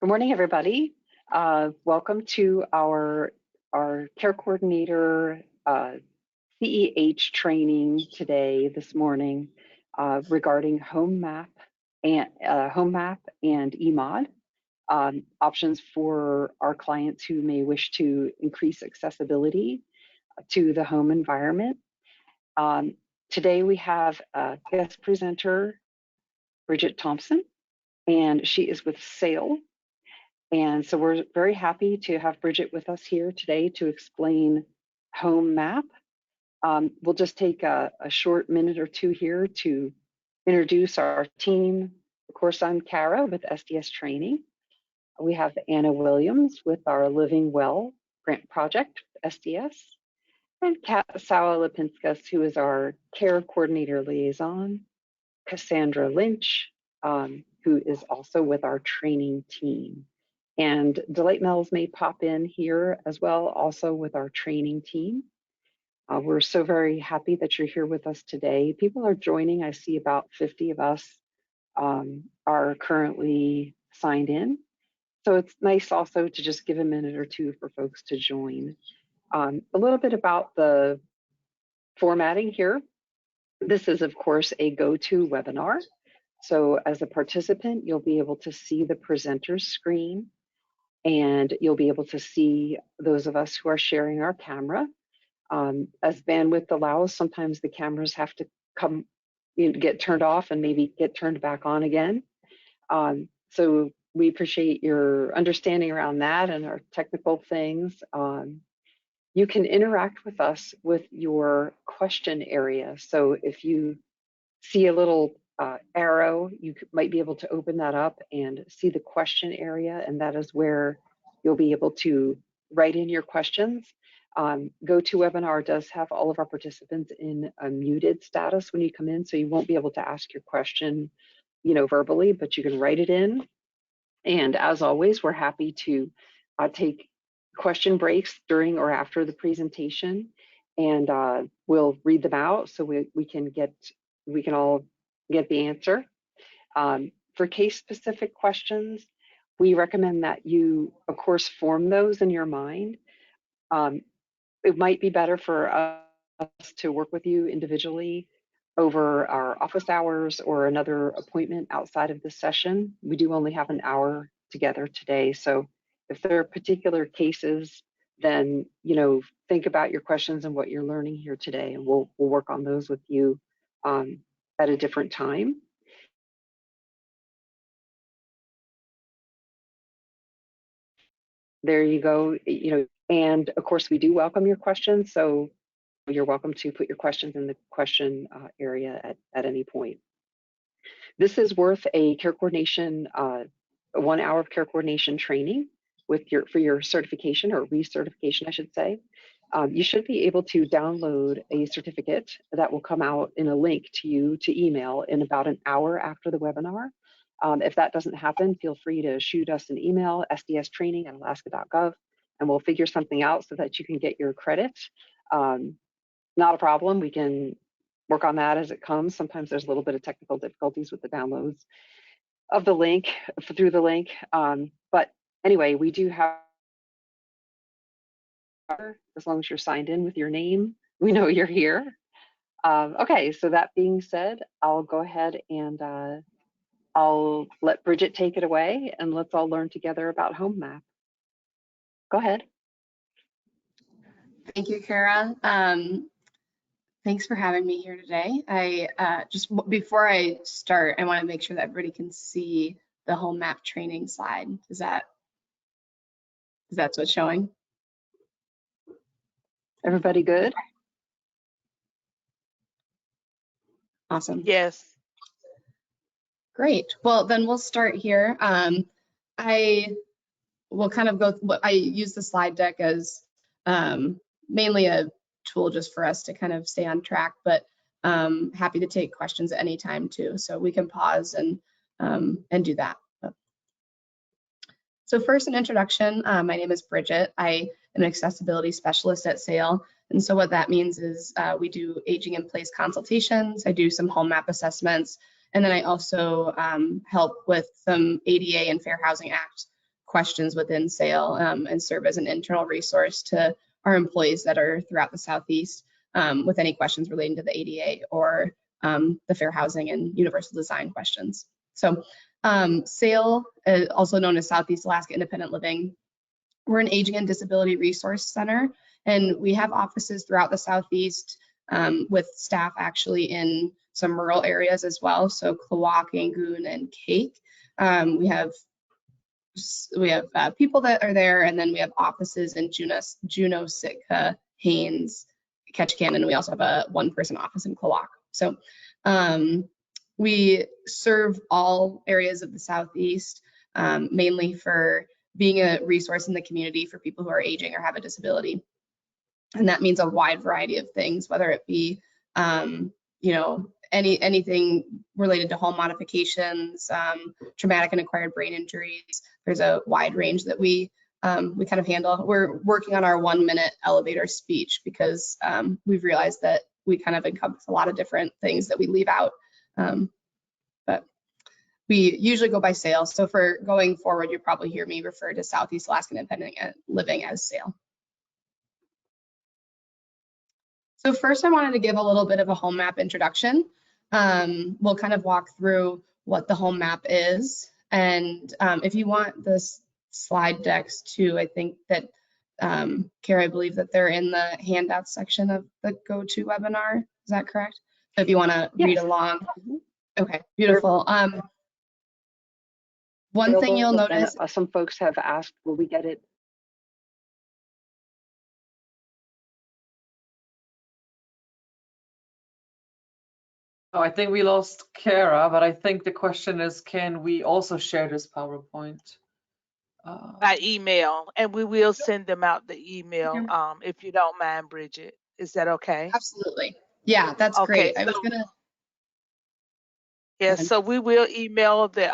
Good morning, everybody. Welcome to our care coordinator CEH training this morning regarding HomeMAP and EMOD options for our clients who may wish to increase accessibility to the home environment. Today we have a guest presenter, Bridget Thomson, and she is with SAIL. And so we're very happy to have Bridget with us here today to explain HomeMAP. We'll just take a short minute or two here to introduce our team. Of course, I'm Kara with SDS Training. We have Anna Williams with our Living Well Grant Project, SDS, and Sawa Lipinskas, who is our Care Coordinator Liaison, Cassandra Lynch, who is also with our training team. And Delight Mills may pop in here as well, also with our training team. We're so very happy that you're here with us today. People are joining. I see about 50 of us are currently signed in. So it's nice also to just give a minute or two for folks to join. A little bit about the formatting here. This is, of course, a go-to webinar. So as a participant, you'll be able to see the presenter's screen, and you'll be able to see those of us who are sharing our camera. As bandwidth allows, sometimes the cameras have to get turned off and maybe get turned back on again. So we appreciate your understanding around that and our technical things. You can interact with us with your question area. So if you see a little arrow, you might be able to open that up and see the question area, and that is where you'll be able to write in your questions. GoToWebinar does have all of our participants in a muted status when you come in, so you won't be able to ask your question, verbally, but you can write it in. And as always, we're happy to take question breaks during or after the presentation, and we'll read them out so we can all get the answer. For case-specific questions, we recommend that you, of course, form those in your mind. It might be better for us to work with you individually over our office hours or another appointment outside of this session. We do only have an hour together today, so if there are particular cases, then think about your questions and what you're learning here today, and we'll work on those with you at a different time. There you go. And of course, we do welcome your questions, so you're welcome to put your questions in the question area at any point. This is worth a care coordination, 1 hour of care coordination training for your certification, or recertification, I should say. You should be able to download a certificate that will come out in a link to you to email in about an hour after the webinar. If that doesn't happen, feel free to shoot us an email, sdstraining@alaska.gov, and we'll figure something out so that you can get your credit. Not a problem. We can work on that as it comes. Sometimes there's a little bit of technical difficulties with the downloads of the link, through the link. But anyway, we do have, as long as you're signed in with your name, we know you're here. Okay, so that being said, I'll go ahead and I'll let Bridget take it away, and let's all learn together about HomeMAP. Go ahead. Thank you, Kara. Thanks for having me here today. Before I start, I want to make sure that everybody can see the HomeMAP training slide. Is that what's showing? Everybody good? Awesome. Yes. Great. Well, then we'll start here. I will kind of I use the slide deck as mainly a tool just for us to kind of stay on track, but happy to take questions at any time too. So we can pause and do that. So first, an introduction. My name is Bridget. I am an accessibility specialist at SAIL. And so what that means is we do aging in place consultations. I do some HomeMAP assessments. And then I also help with some ADA and Fair Housing Act questions within SAIL and serve as an internal resource to our employees that are throughout the Southeast with any questions relating to the ADA or the fair housing and universal design questions. So SAIL, also known as Southeast Alaska Independent Living, we're an aging and disability resource center, and we have offices throughout the Southeast with staff actually in some rural areas as well. So Klawock, Angoon, and Cake. We have people that are there, and then we have offices in Juneau, Sitka, Haines, Ketchikan, and we also have a one-person office in Klawock. So we serve all areas of the Southeast, mainly for being a resource in the community for people who are aging or have a disability. And that means a wide variety of things, whether it be, you know, anything related to home modifications, traumatic and acquired brain injuries. There's a wide range that we kind of handle. We're working on our 1-minute elevator speech because we've realized that we kind of encompass a lot of different things that we leave out. But we usually go by SAIL. So for going forward, you'll probably hear me refer to Southeast Alaska Independent Living as SAIL. So first I wanted to give a little bit of a HomeMAP introduction. We'll kind of walk through what the HomeMAP is. And if you want the slide decks too, I think that, Kara, I believe that they're in the handouts section of the GoToWebinar. Is that correct? So if you want to read along. Okay, beautiful. One thing you'll notice. Some folks have asked, will we get it? Oh, I think we lost Kara, but I think the question is, can we also share this PowerPoint? By email, and we will send them out the email, if you don't mind, Bridget. Is that okay? Absolutely. Yeah, that's okay, great. I was gonna. Yeah, so we will email the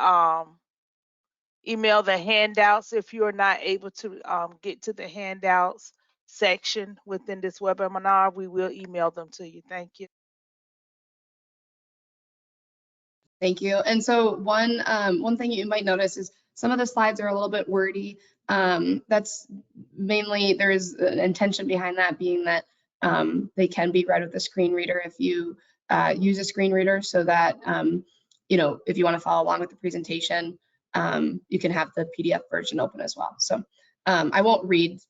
handouts. If you are not able to get to the handouts section within this webinar, we will email them to you. Thank you. Thank you. And so one thing you might notice is some of the slides are a little bit wordy. That's mainly, there is an intention behind that being that they can be read with a screen reader if you use a screen reader, so that you know, if you want to follow along with the presentation, you can have the PDF version open as well. So I won't read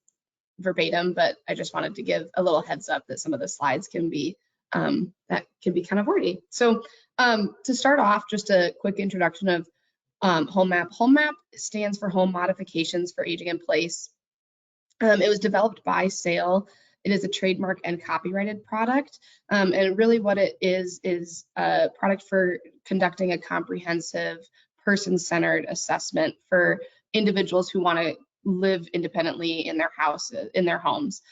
verbatim, but I just wanted to give a little heads up that some of the slides can be kind of wordy. So to start off, just a quick introduction of HomeMAP. HomeMAP stands for Home Modifications for Aging in Place. It was developed by SAIL. It is a trademark and copyrighted product. And really what it is a product for conducting a comprehensive person-centered assessment for individuals who want to live independently in their houses, in their homes.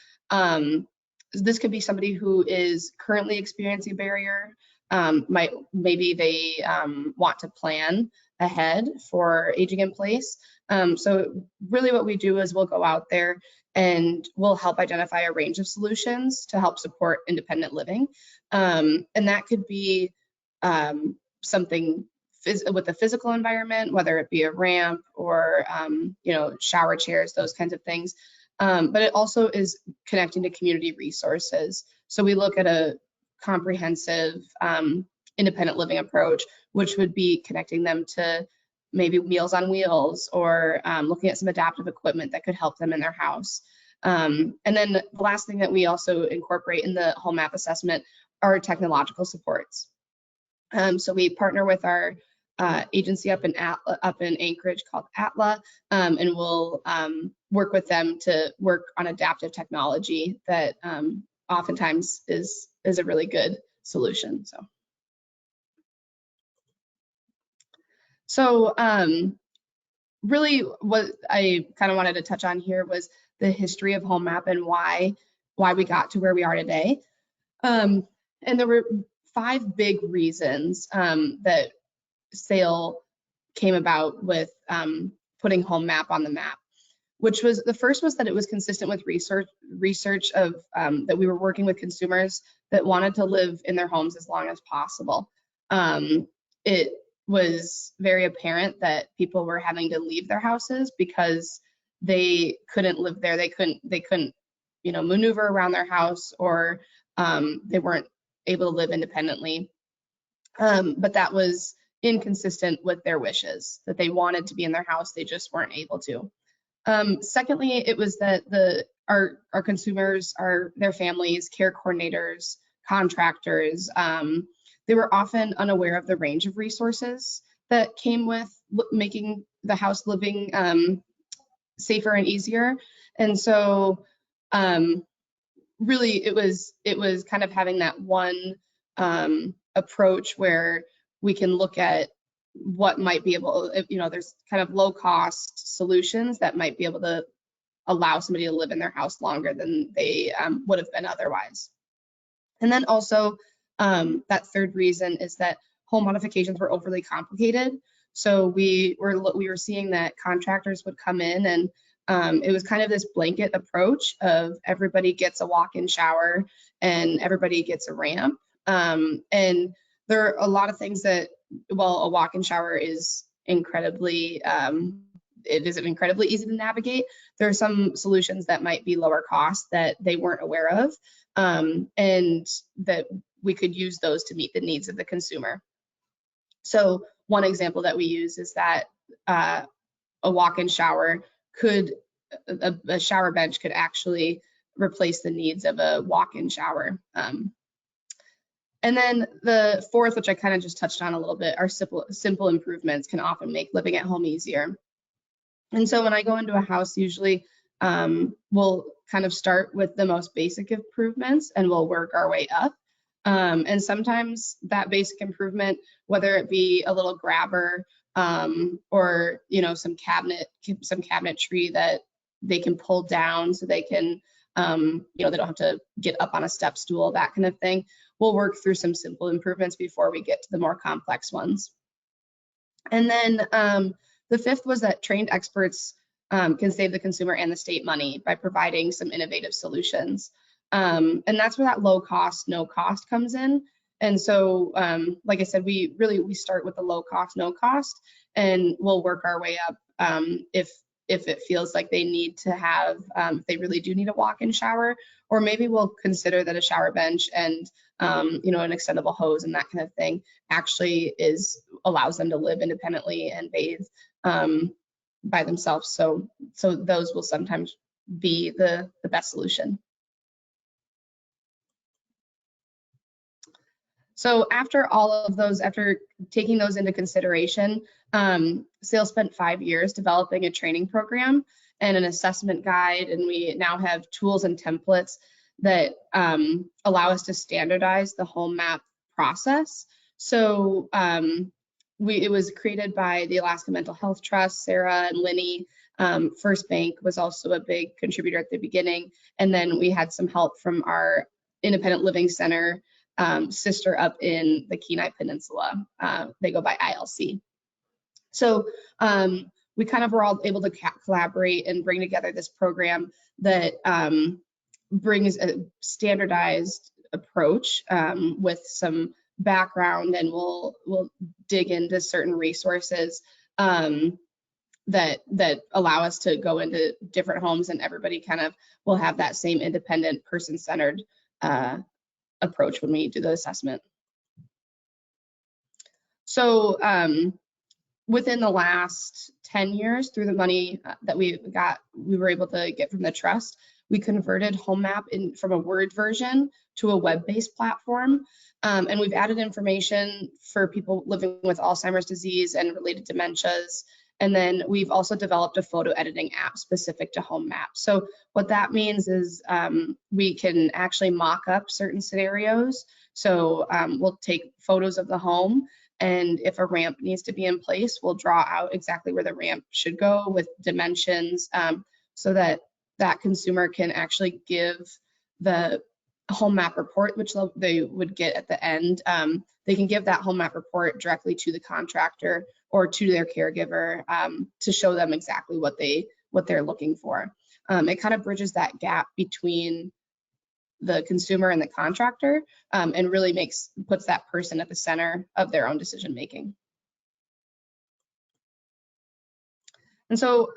This could be somebody who is currently experiencing a barrier. Maybe they want to plan ahead for aging in place. So really what we do is we'll go out there and we'll help identify a range of solutions to help support independent living. And that could be something with the physical environment, whether it be a ramp or you know, shower chairs, those kinds of things. But it also is connecting to community resources. So we look at a comprehensive independent living approach, which would be connecting them to maybe Meals on Wheels, or looking at some adaptive equipment that could help them in their house. And then the last thing that we also incorporate in the HomeMAP assessment are technological supports. So we partner with our agency up in Anchorage called ATLA, and we'll work with them to work on adaptive technology that oftentimes is a really good solution. So really what I kind of wanted to touch on here was the history of HomeMAP and why we got to where we are today. And there were 5 big reasons that SAIL came about with putting HomeMAP on the map, which was, the first was that it was consistent with research of that we were working with consumers that wanted to live in their homes as long as possible. was very apparent that people were having to leave their houses because they couldn't live there. They couldn't, you know, maneuver around their house, or they weren't able to live independently. But that was inconsistent with their wishes, that they wanted to be in their house, they just weren't able to. Secondly, it was that our consumers, their families, care coordinators, contractors, they were often unaware of the range of resources that came with making the house living safer and easier. And so really it was kind of having that one approach where we can look at what might be able, you know, there's kind of low cost solutions that might be able to allow somebody to live in their house longer than they would have been otherwise. And then also that third reason is that home modifications were overly complicated. So we were seeing that contractors would come in, and it was kind of this blanket approach of everybody gets a walk-in shower and everybody gets a ramp. And there are a lot of things that, well, a walk-in shower is incredibly, it isn't incredibly easy to navigate. There are some solutions that might be lower cost that they weren't aware of, and that we could use those to meet the needs of the consumer. So one example that we use is that a walk-in shower a shower bench could actually replace the needs of a walk-in shower. And then the fourth, which I kind of just touched on a little bit, are simple improvements can often make living at home easier. And so when I go into a house, usually we'll kind of start with the most basic improvements and we'll work our way up. And sometimes that basic improvement, whether it be a little grabber or, you know, some cabinetry that they can pull down so they can, you know, they don't have to get up on a step stool, that kind of thing. We'll work through some simple improvements before we get to the more complex ones. And then the fifth was that trained experts can save the consumer and the state money by providing some innovative solutions. And that's where that low cost, no cost comes in. And so, like I said, we start with the low cost, no cost, and we'll work our way up if it feels like they need to have, if they really do need a walk-in shower, or maybe we'll consider that a shower bench and, you know, an extendable hose and that kind of thing actually allows them to live independently and bathe by themselves. So those will sometimes be the best solution. So after all of those, after taking those into consideration, sales spent 5 years developing a training program and an assessment guide, and we now have tools and templates that allow us to standardize the HomeMAP process. So it was created by the Alaska Mental Health Trust, Sarah and Linny. First Bank was also a big contributor at the beginning, and then we had some help from our Independent Living Center sister up in the Kenai Peninsula. They go by ILC. So we kind of were all able to collaborate and bring together this program that brings a standardized approach with some background, and we'll dig into certain resources that allow us to go into different homes, and everybody kind of will have that same independent, person-centered approach when we do the assessment. So within the last 10 years, through the money that we were able to get from the trust, we converted HomeMAP from a Word version to a web-based platform. And we've added information for people living with Alzheimer's disease and related dementias. And then we've also developed a photo editing app specific to HomeMAP. So what that means is we can actually mock up certain scenarios. So we'll take photos of the home, and if a ramp needs to be in place, we'll draw out exactly where the ramp should go with dimensions, so that consumer can actually give the HomeMAP report, which they would get at the end. They can give that HomeMAP report directly to the contractor or to their caregiver to show them exactly what they're looking for. It kind of bridges that gap between the consumer and the contractor, and really puts that person at the center of their own decision making. And so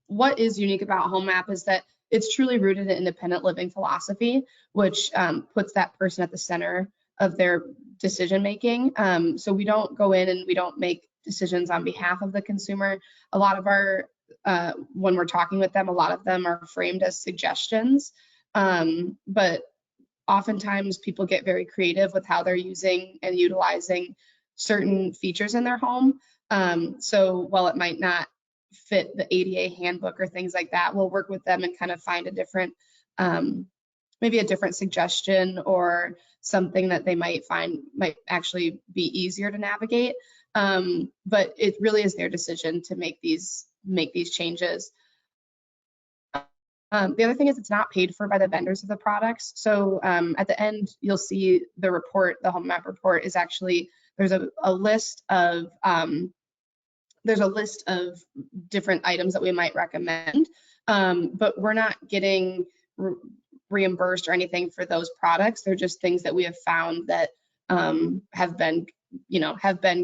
what is unique about HomeMAP is that it's truly rooted in independent living philosophy, which puts that person at the center of their decision making. So we don't go in and we don't make decisions on behalf of the consumer. A lot of our, when we're talking with them, a lot of them are framed as suggestions, but oftentimes people get very creative with how they're using and utilizing certain features in their home. So while it might not fit the ADA handbook or things like that, we'll work with them and kind of find a different, maybe a different suggestion or something that they might find might actually be easier to navigate. But it really is their decision to make these changes. The other thing is it's not paid for by the vendors of the products. So at the end, you'll see the report, the HomeMAP report is actually, there's a list of different items that we might recommend, but we're not getting reimbursed or anything for those products. They're just things that we have found that have been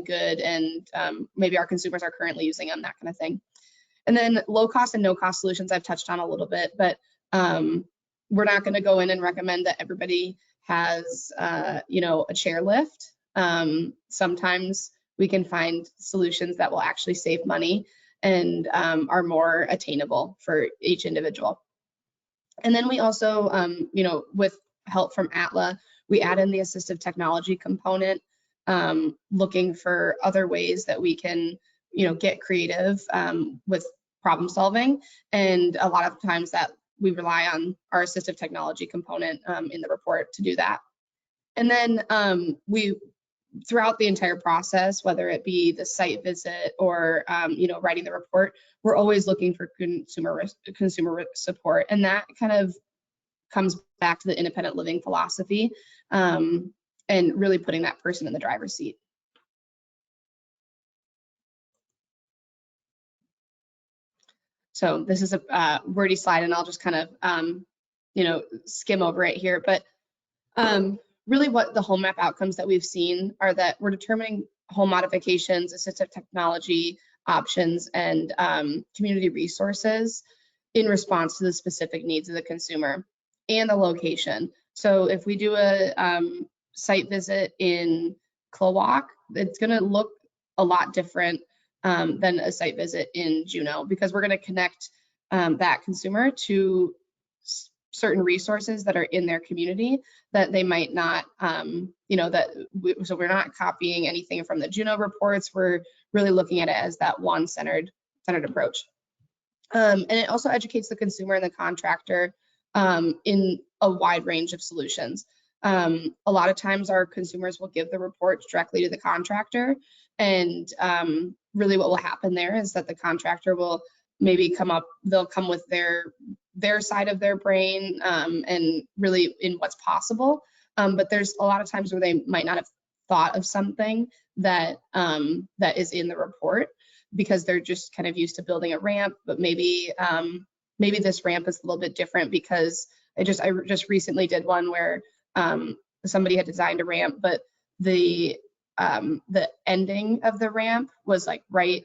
good, and maybe our consumers are currently using them, that kind of thing. And then low cost and no cost solutions I've touched on a little bit, but we're not going to go in and recommend that everybody has a chairlift. Sometimes we can find solutions that will actually save money and are more attainable for each individual. And then we also, with help from ATLA, we add in the assistive technology component, looking for other ways that we can, get creative with problem solving. And a lot of times that we rely on our assistive technology component in the report to do that. And then throughout the entire process, whether it be the site visit or writing the report, we're always looking for consumer support, and that kind of comes back to the independent living philosophy and really putting that person in the driver's seat. So this is a wordy slide, and I'll just kind of skim over it here, but really what the HomeMAP outcomes that we've seen are that we're determining home modifications, assistive technology options, and community resources in response to the specific needs of the consumer and the location. So if we do a site visit in Clowalk, it's going to look a lot different than a site visit in Juneau, because we're going to connect that consumer to certain resources that are in their community that they might not, so we're not copying anything from the Juneau reports. We're really looking at it as that one centered approach. And it also educates the consumer and the contractor in a wide range of solutions. A lot of times our consumers will give the reports directly to the contractor, and really what will happen there is that the contractor will maybe they'll come with their side of their brain and really in what's possible. But there's a lot of times where they might not have thought of something that is in the report, because they're just kind of used to building a ramp, but maybe this ramp is a little bit different, because I just recently did one where somebody had designed a ramp, but the ending of the ramp was like right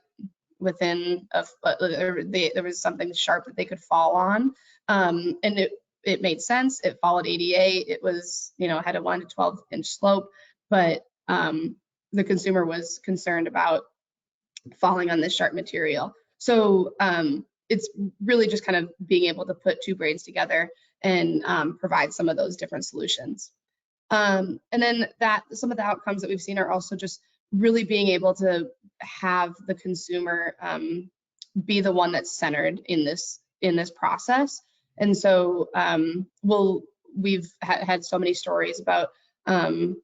within there was something sharp that they could fall on, and it made sense. It followed ADA. It was had a 1 to 12 inch slope, but the consumer was concerned about falling on this sharp material. So it's really just kind of being able to put two brains together and provide some of those different solutions. And then some of the outcomes that we've seen are also just really being able to have the consumer be the one that's centered in this process. And so we've had so many stories about other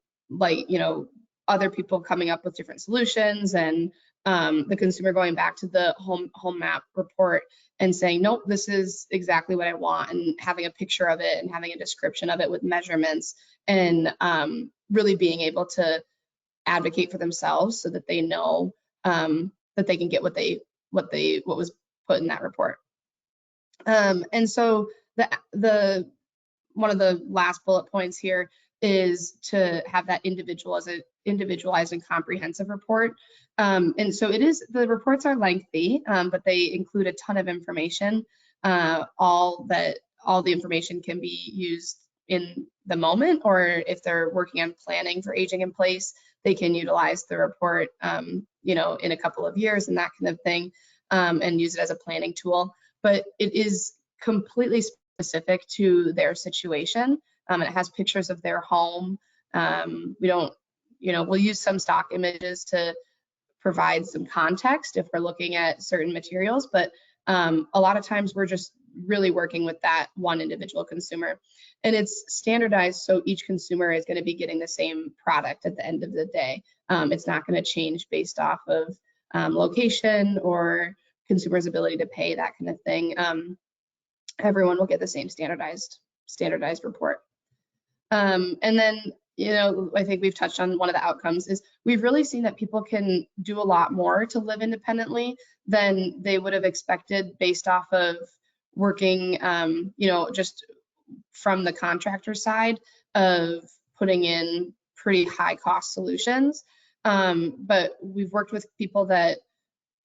people coming up with different solutions, and the consumer going back to the HomeMAP report and saying, nope, this is exactly what I want, and having a picture of it and having a description of it with measurements, and really being able to advocate for themselves so that they know that they can get what was put in that report. And so one of the last bullet points here is to have that individual individualized and comprehensive report. And so the reports are lengthy, but they include a ton of information. All the information can be used in the moment, or if they're working on planning for aging in place, they can utilize the report, in a couple of years and that kind of thing, and use it as a planning tool. But it is completely specific to their situation. It has pictures of their home. We'll use some stock images to provide some context if we're looking at certain materials, but a lot of times we're just really working with that one individual consumer. And it's standardized, so each consumer is going to be getting the same product at the end of the day. It's not going to change based off of location or consumer's ability to pay, that kind of thing. Everyone will get the same standardized report. And then, I think we've touched on one of the outcomes is we've really seen that people can do a lot more to live independently than they would have expected based off of working, just from the contractor side of putting in pretty high cost solutions. But we've worked with people that,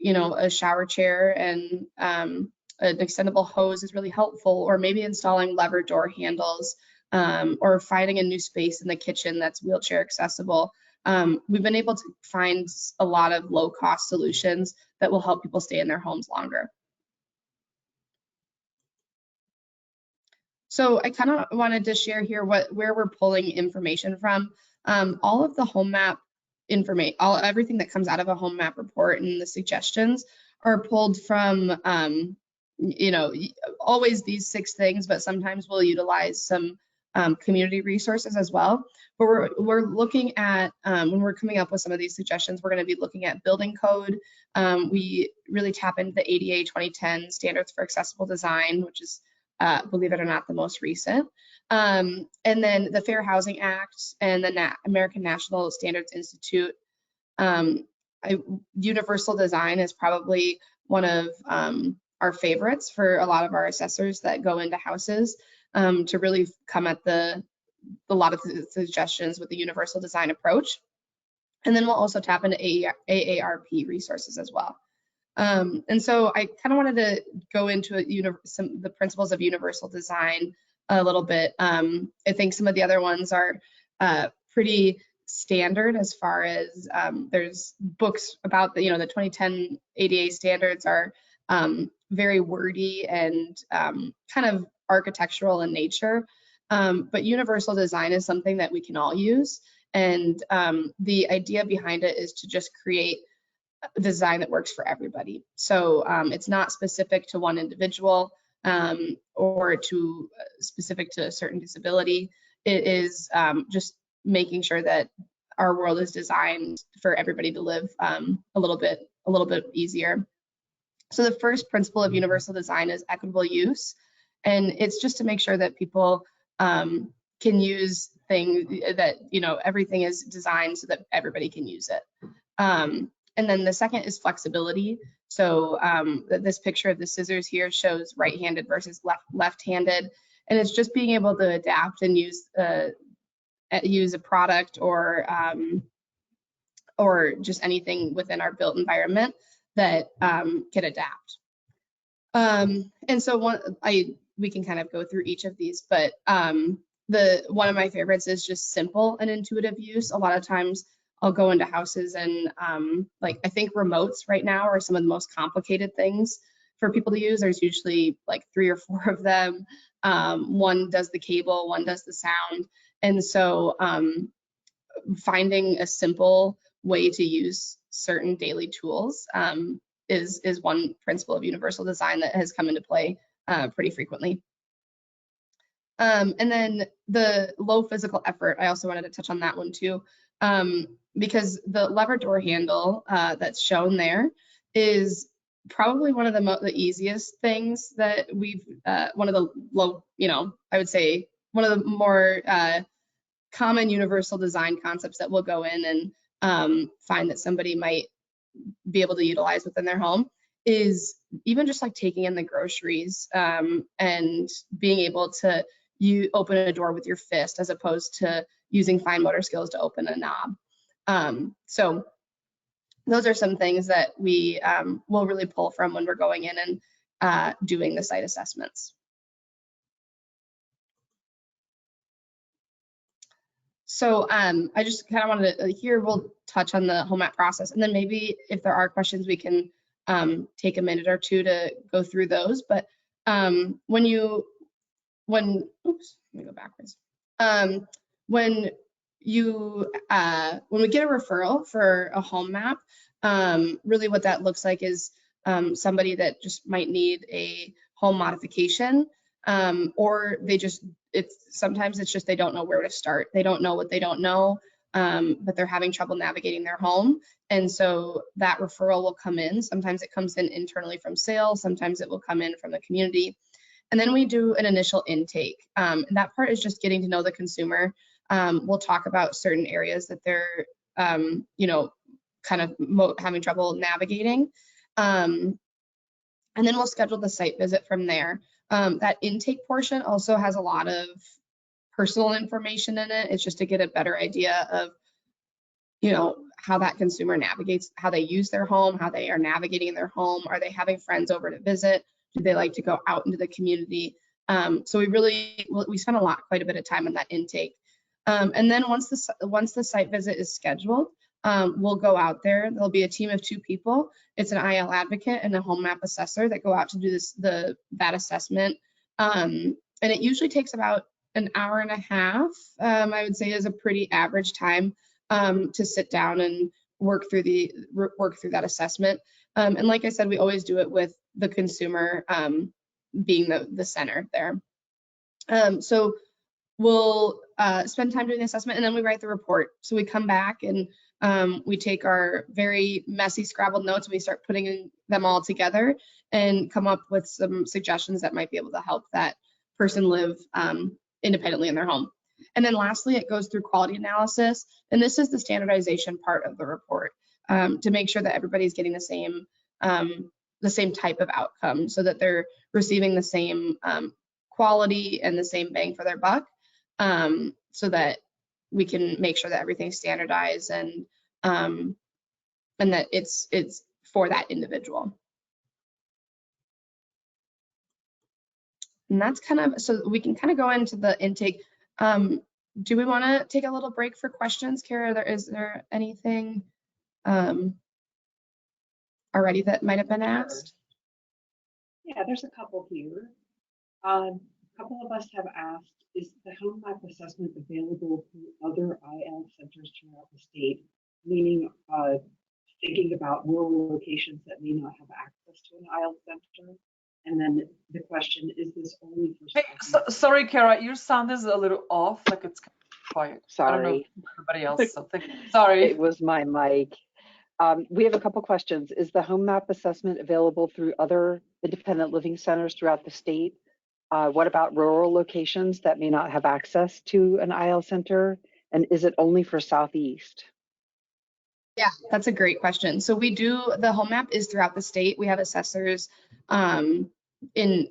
a shower chair and an extendable hose is really helpful, or maybe installing lever door handles, or finding a new space in the kitchen that's wheelchair accessible. We've been able to find a lot of low cost solutions that will help people stay in their homes longer. So I kind of wanted to share here where we're pulling information from. All of the HomeMAP information, everything that comes out of a HomeMAP report and the suggestions are pulled from, always these 6 things, but sometimes we'll utilize some community resources as well. But we're looking at, when we're coming up with some of these suggestions, we're going to be looking at building code. We really tap into the ADA 2010 Standards for Accessible Design, which is, believe it or not, the most recent. And then the Fair Housing Act and the American National Standards Institute. Universal design is probably one of our favorites for a lot of our assessors that go into houses, to really come at a lot of the suggestions with the universal design approach. And then we'll also tap into AARP resources as well. And so I kind of wanted to go into the principles of universal design a little bit. I think some of the other ones are pretty standard as far as there's books about the 2010 ADA standards are very wordy and kind of architectural in nature. But universal design is something that we can all use. And the idea behind it is to just create a design that works for everybody. So it's not specific to one individual or specific to a certain disability. It is just making sure that our world is designed for everybody to live a little bit easier. So the first principle of universal design is equitable use. And it's just to make sure that people can use things that, everything is designed so that everybody can use it. And then the second is flexibility. So this picture of the scissors here shows right-handed versus left-handed. And it's just being able to adapt and use a product or just anything within our built environment that can adapt. And so we can kind of go through each of these, but one of my favorites is just simple and intuitive use. A lot of times I'll go into houses and I think remotes right now are some of the most complicated things for people to use. There's usually like 3 or 4 of them. One does the cable, one does the sound. And so finding a simple way to use certain daily tools is one principle of universal design that has come into play pretty frequently. And then the low physical effort, I also wanted to touch on that one too, because the lever door handle that's shown there is probably one of the easiest things that one of the low, I would say one of the more common universal design concepts that we'll go in and find that somebody might be able to utilize within their home is even just like taking in the groceries and being able to open a door with your fist as opposed to using fine motor skills to open a knob. So those are some things that we will really pull from when we're going in and doing the site assessments. So I just kind of wanted to, here we'll touch on the HomeMAP process, and then maybe if there are questions, we can take a minute or two to go through those. But oops, let me go backwards. When we get a referral for a HomeMAP, really what that looks like is somebody that just might need a home modification, or sometimes it's just they don't know where to start. They don't know what they don't know, but they're having trouble navigating their home. And so that referral will come in. Sometimes it comes in internally from sales, sometimes it will come in from the community. And then we do an initial intake. And that part is just getting to know the consumer. We'll talk about certain areas that they're, kind of having trouble navigating. And then we'll schedule the site visit from there. That intake portion also has a lot of personal information in it. It's just to get a better idea of, how that consumer navigates, how they use their home, how they are navigating their home. Are they having friends over to visit? Do they like to go out into the community? So we spend quite a bit of time on that intake. And then once the site visit is scheduled, we'll go out there. There'll be a team of 2 people. It's an IL advocate and a HomeMAP assessor that go out to do that assessment. And it usually takes about an hour and a half, I would say, is a pretty average time to sit down and work through that assessment. And like I said, we always do it with the consumer being the center there. So we'll spend time doing the assessment, and then we write the report. So we come back and we take our very messy scrabbled notes and we start putting them all together and come up with some suggestions that might be able to help that person live independently in their home. And then lastly, it goes through quality analysis. And this is the standardization part of the report to make sure that everybody's getting the same type of outcome, so that they're receiving the same quality and the same bang for their buck, so that we can make sure that everything's standardized and that it's for that individual. And that's kind of, so we can kind of go into the intake. Do we want to take a little break for questions, Kara? Is there anything already that might have been asked? Yeah, there's a couple here. A couple of us have asked, is the HomeMAP assessment available through other IL centers throughout the state? Meaning, thinking about rural locations that may not have access to an IL center. And then the question, is this only for— Hey, sorry, Kara, your sound is a little off, like it's quiet. Sorry. I don't know everybody else, so sorry. It was my mic. We have a couple questions. Is the HomeMAP assessment available through other independent living centers throughout the state? What about rural locations that may not have access to an IL center? And is it only for Southeast? Yeah, that's a great question. So the HomeMAP is throughout the state. We have assessors in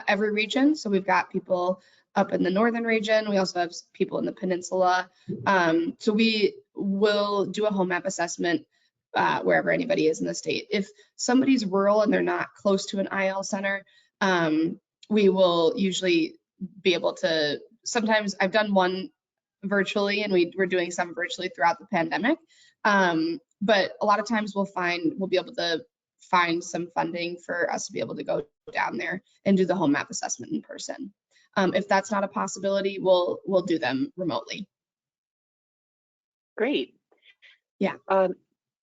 every region. So we've got people up in the northern region. We also have people in the peninsula. So we will do a HomeMAP assessment wherever anybody is in the state. If somebody's rural and they're not close to an IL center, we will usually be able to, sometimes I've done one virtually, and we're doing some virtually throughout the pandemic. But a lot of times we'll be able to find some funding for us to be able to go down there and do the HomeMAP assessment in person. If that's not a possibility, we'll do them remotely. Great. Yeah.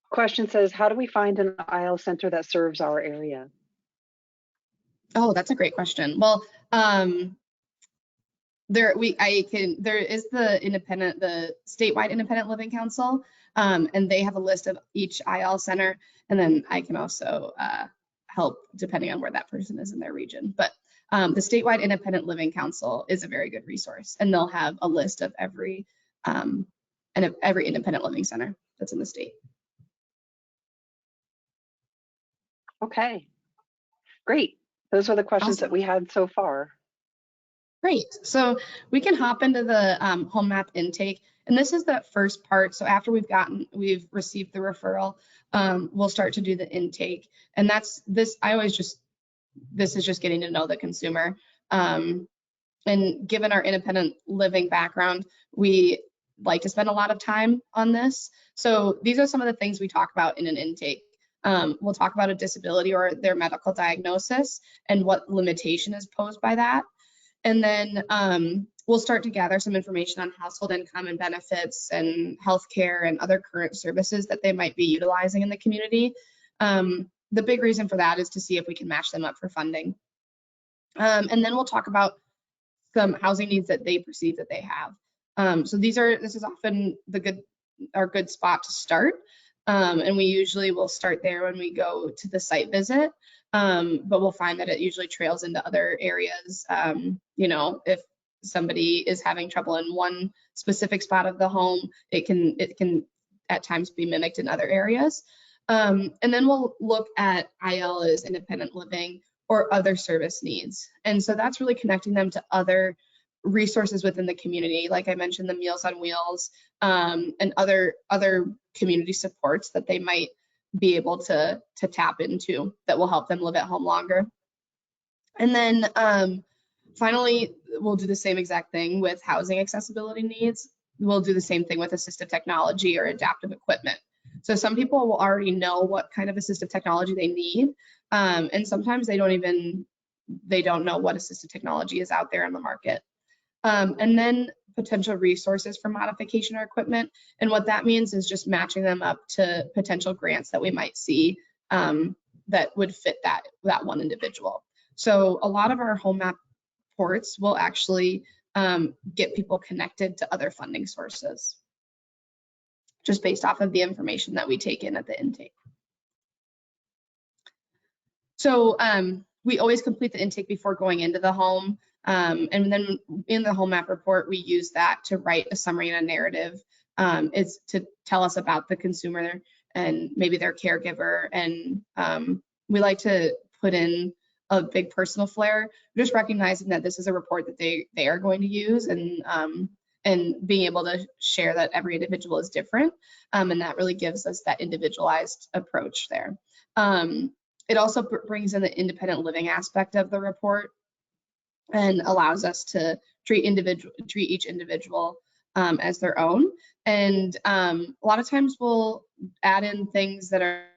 Question says, how do we find an IL center that serves our area? Oh, that's a great question. Well, there is the statewide independent living council, and they have a list of each IL center, and then I can also help depending on where that person is in their region. But the statewide independent living council is a very good resource, and they'll have a list of every independent living center that's in the state. Okay, great. Those are the questions Awesome. that we had so far. Great. So we can hop into the HomeMAP intake. And this is that first part. So after we've received the referral, we'll start to do the intake. And that's this, this is just getting to know the consumer. And given our independent living background, we like to spend a lot of time on this. So these are some of the things we talk about in an intake. We'll talk about a disability or their medical diagnosis and what limitation is posed by that. And then we'll start to gather some information on household income and benefits and healthcare and other current services that they might be utilizing in the community. The big reason for that is to see if we can match them up for funding. And then we'll talk about some housing needs that they perceive that they have. So this is often our good spot to start. And we usually will start there when we go to the site visit. But we'll find that it usually trails into other areas. You know, if somebody is having trouble in one specific spot of the home, it can at times be mimicked in other areas. And then we'll look at IL as independent living or other service needs. And so that's really connecting them to other resources within the community. Like I mentioned, the Meals on Wheels and other community supports that they might be able to tap into that will help them live at home longer. And then finally, we'll do the same exact thing with housing accessibility needs. We'll do the same thing with assistive technology or adaptive equipment. So some people will already know what kind of assistive technology they need. And sometimes they don't know what assistive technology is out there in the market. And then potential resources for modification or equipment. And what that means is just matching them up to potential grants that we might see that would fit that one individual. So a lot of our HomeMAP ports will actually get people connected to other funding sources, just based off of the information that we take in at the intake. So we always complete the intake before going into the home. And then in the HomeMAP report, we use that to write a summary and a narrative. It's to tell us about the consumer and maybe their caregiver. And we like to put in a big personal flair, just recognizing that this is a report that they are going to use, and being able to share that every individual is different. And that really gives us that individualized approach there. It also brings in the independent living aspect of the report and allows us to treat each individual as their own. And a lot of times we'll add in things that are,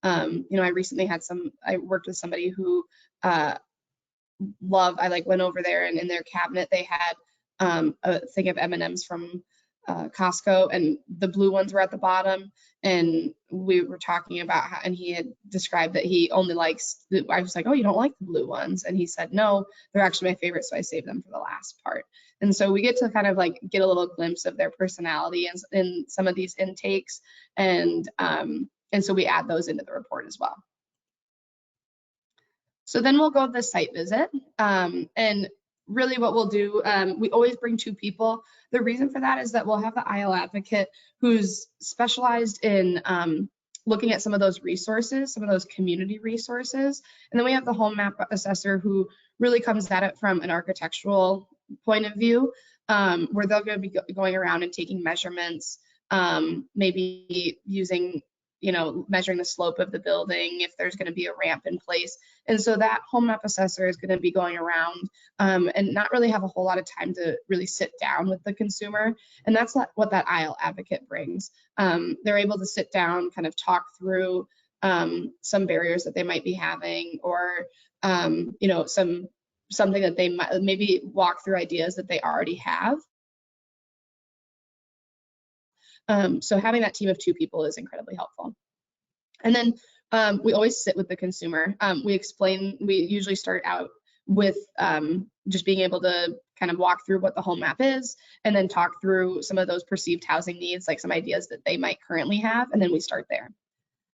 you know, I worked with somebody who I went over there, and in their cabinet they had a thing of M&Ms from Costco, and the blue ones were at the bottom. And we were talking about how, and he had described that he only likes, I was like, oh, you don't like the blue ones? And he said, no, they're actually my favorite, so I saved them for the last part. And so we get to kind of like get a little glimpse of their personality in some of these intakes. And so we add those into the report as well. So then we'll go to the site visit. And really what we'll do, we always bring 2 people. The reason for that is that we'll have the IL advocate who's specialized in looking at some of those resources, some of those community resources. And then we have the HomeMAP assessor who really comes at it from an architectural point of view, where they're going to be going around and taking measurements, maybe using, you know, measuring the slope of the building, if there's going to be a ramp in place. And so that HomeMAP assessor is going to be going around and not really have a whole lot of time to really sit down with the consumer. And that's what that IL advocate brings. They're able to sit down, kind of talk through some barriers that they might be having, or, you know, something that they might maybe walk through ideas that they already have. So having that team of 2 people is incredibly helpful. And then we always sit with the consumer. We usually start out with just being able to kind of walk through what the HomeMAP is, and then talk through some of those perceived housing needs, like some ideas that they might currently have, and then we start there.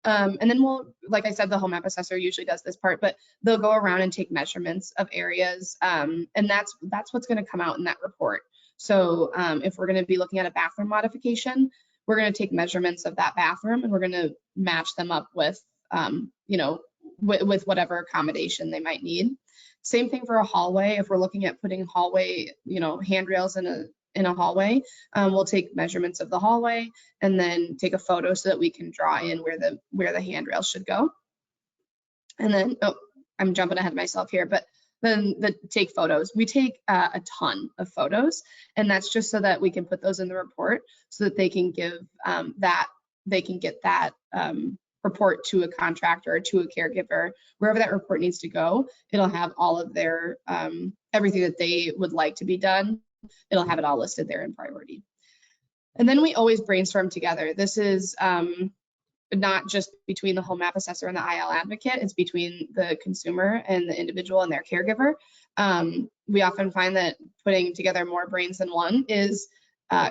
And then like I said, the HomeMAP assessor usually does this part, but they'll go around and take measurements of areas, and that's what's going to come out in that report. So if we're going to be looking at a bathroom modification, we're going to take measurements of that bathroom, and we're going to match them up with, you know, with whatever accommodation they might need. Same thing for a hallway. If we're looking at putting hallway, you know, handrails in in a hallway, we'll take measurements of the hallway and then take a photo so that we can draw in where the handrail should go. And then, oh, I'm jumping ahead of myself here, but then take photos. We take a ton of photos, and that's just so that we can put those in the report so that they can give get that report to a contractor or to a caregiver, wherever that report needs to go. It'll have all of their everything that they would like to be done. It'll have it all listed there in priority. And then we always brainstorm together. This is not just between the HomeMAP assessor and the IL advocate, it's between the consumer and the individual and their caregiver. We often find that putting together more brains than one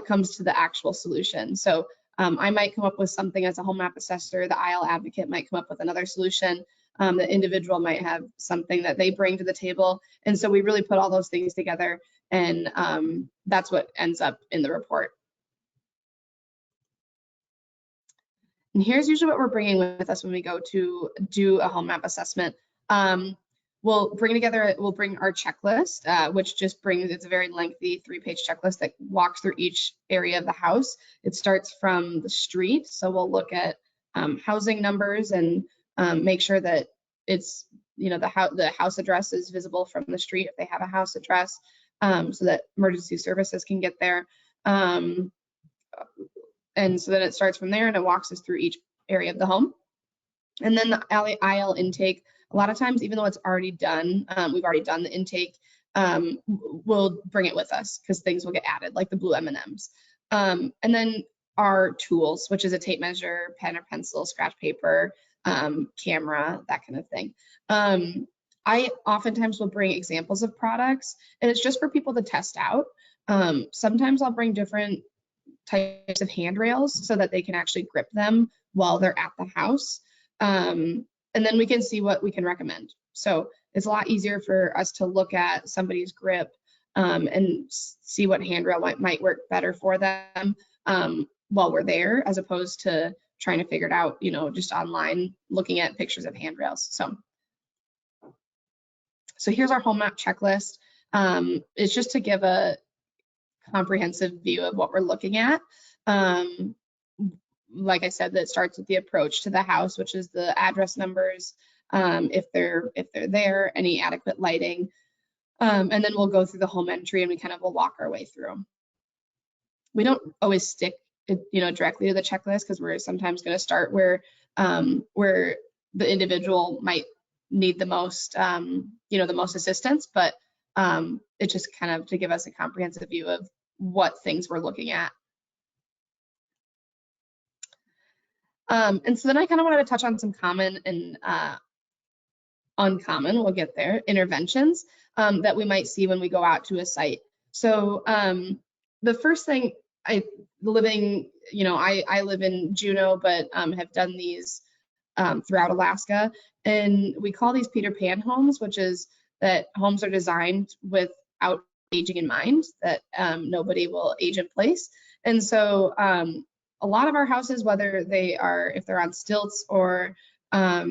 comes to the actual solution. So I might come up with something as a HomeMAP assessor, the IL advocate might come up with another solution, the individual might have something that they bring to the table. And so we really put all those things together, and that's what ends up in the report. And here's usually what we're bringing with us when we go to do a HomeMAP assessment. We'll bring our checklist, which just brings, it's a very lengthy 3-page checklist that walks through each area of the house. It starts from the street. So we'll look at housing numbers and make sure that it's, the house address is visible from the street if they have a house address, so that emergency services can get there. And so then it starts from there and it walks us through each area of the home. And then the IL intake, a lot of times, even though it's already done, we've already done the intake, we'll bring it with us because things will get added, like the blue M&Ms. And then our tools, which is a tape measure, pen or pencil, scratch paper, camera, that kind of thing. I oftentimes will bring examples of products, and it's just for people to test out. Sometimes I'll bring different types of handrails so that they can actually grip them while they're at the house. And then we can see what we can recommend. So it's a lot easier for us to look at somebody's grip and see what handrail might work better for them while we're there, as opposed to trying to figure it out, just online, looking at pictures of handrails. So here's our HomeMAP checklist. It's just to give a comprehensive view of what we're looking at. Like I said, that starts with the approach to the house, which is the address numbers, if they're there, any adequate lighting, and then we'll go through the home entry and we kind of will walk our way through. We don't always stick, directly to the checklist because we're sometimes going to start where the individual might need the most, the most assistance, but it's just kind of to give us a comprehensive view of what things we're looking at. And so then I kind of wanted to touch on some common and uncommon, we'll get there, interventions that we might see when we go out to a site. So the first thing, I live in Juneau, but have done these throughout Alaska, and we call these Peter Pan homes, which is that homes are designed without aging in mind, that nobody will age in place. And so a lot of our houses, whether if they're on stilts or a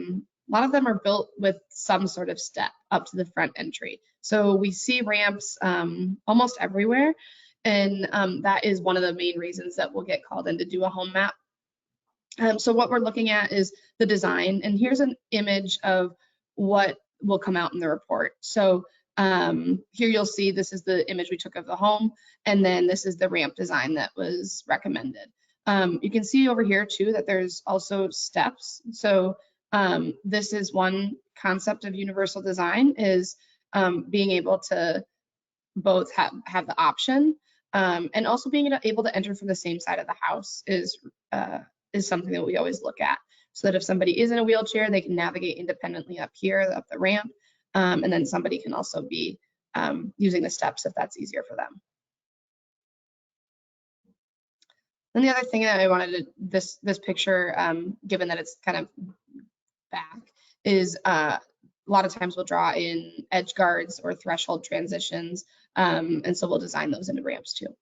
lot of them are built with some sort of step up to the front entry. So we see ramps almost everywhere. And that is one of the main reasons that we'll get called in to do a home map. So what we're looking at is the design. And here's an image of what will come out in the report. So here you'll see this is the image we took of the home. And then this is the ramp design that was recommended. You can see over here too that there's also steps. So this is one concept of universal design, is being able to both have the option and also being able to enter from the same side of the house is something that we always look at, so that if somebody is in a wheelchair, they can navigate independently up here, up the ramp, and then somebody can also be using the steps if that's easier for them. And the other thing that I wanted to, this picture, given that it's kind of back, is a lot of times we'll draw in edge guards or threshold transitions, and so we'll design those into ramps too.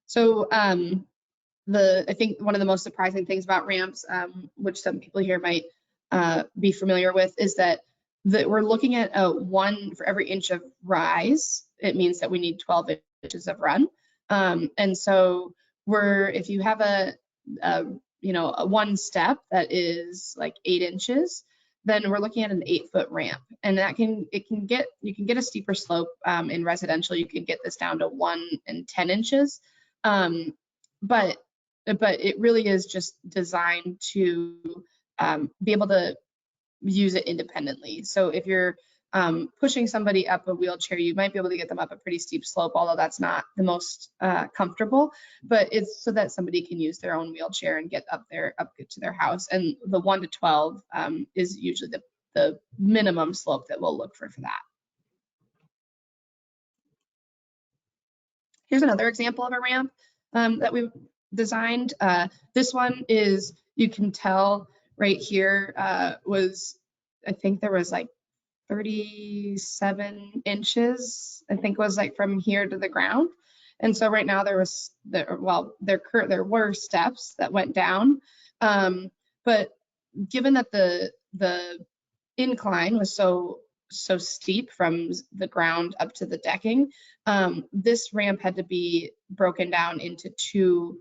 So I think one of the most surprising things about ramps, which some people here might be familiar with, is that we're looking at 1 for every inch of rise it means that we need 12 inches of run. And so if you have a one step that is like 8 inches, then we're looking at an 8-foot ramp, and you can get a steeper slope. In residential, you can get this down to 1 and 10 inches, but it really is just designed to be able to use it independently. So if you're pushing somebody up a wheelchair, you might be able to get them up a pretty steep slope, although that's not the most comfortable, but it's so that somebody can use their own wheelchair and get up to their house. And the 1 to 12 is usually the minimum slope that we'll look for that. Here's another example of a ramp that we've designed. This one is, you can tell right here I think there was like 37 inches, I think was like from here to the ground. And so right now there were steps that went down. But given that the incline was so steep from the ground up to the decking, this ramp had to be broken down into two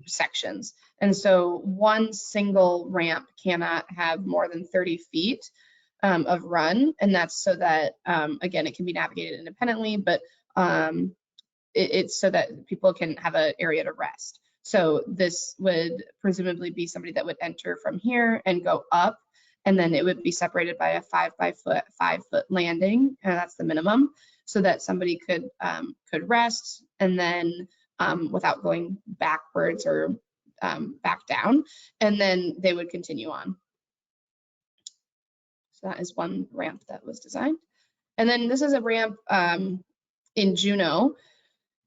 sections. And so one single ramp cannot have more than 30 feet of run, and that's so that again, it can be navigated independently, but it's so that people can have an area to rest. So this would presumably be somebody that would enter from here and go up, and then it would be separated by a 5-foot landing, and that's the minimum, so that somebody could rest, and then without going backwards or back down, and then they would continue on. So that is one ramp that was designed. And then this is a ramp in Juneau,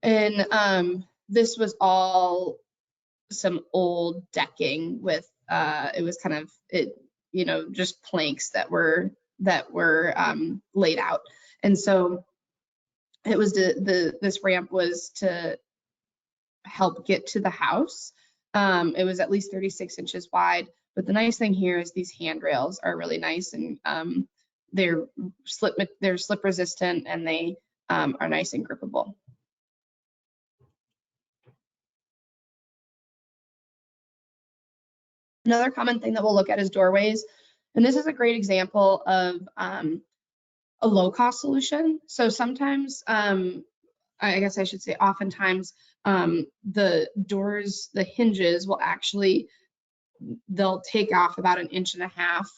and this was all some old decking with it was kind of just planks that were laid out. And so it was this ramp was to help get to the house. It was at least 36 inches wide, but the nice thing here is these handrails are really nice, and they're slip resistant, and they are nice and grippable. Another common thing that we'll look at is doorways, and this is a great example of a low-cost solution. So sometimes, I guess I should say oftentimes, the doors, the hinges will actually, they'll take off about 1.5 inches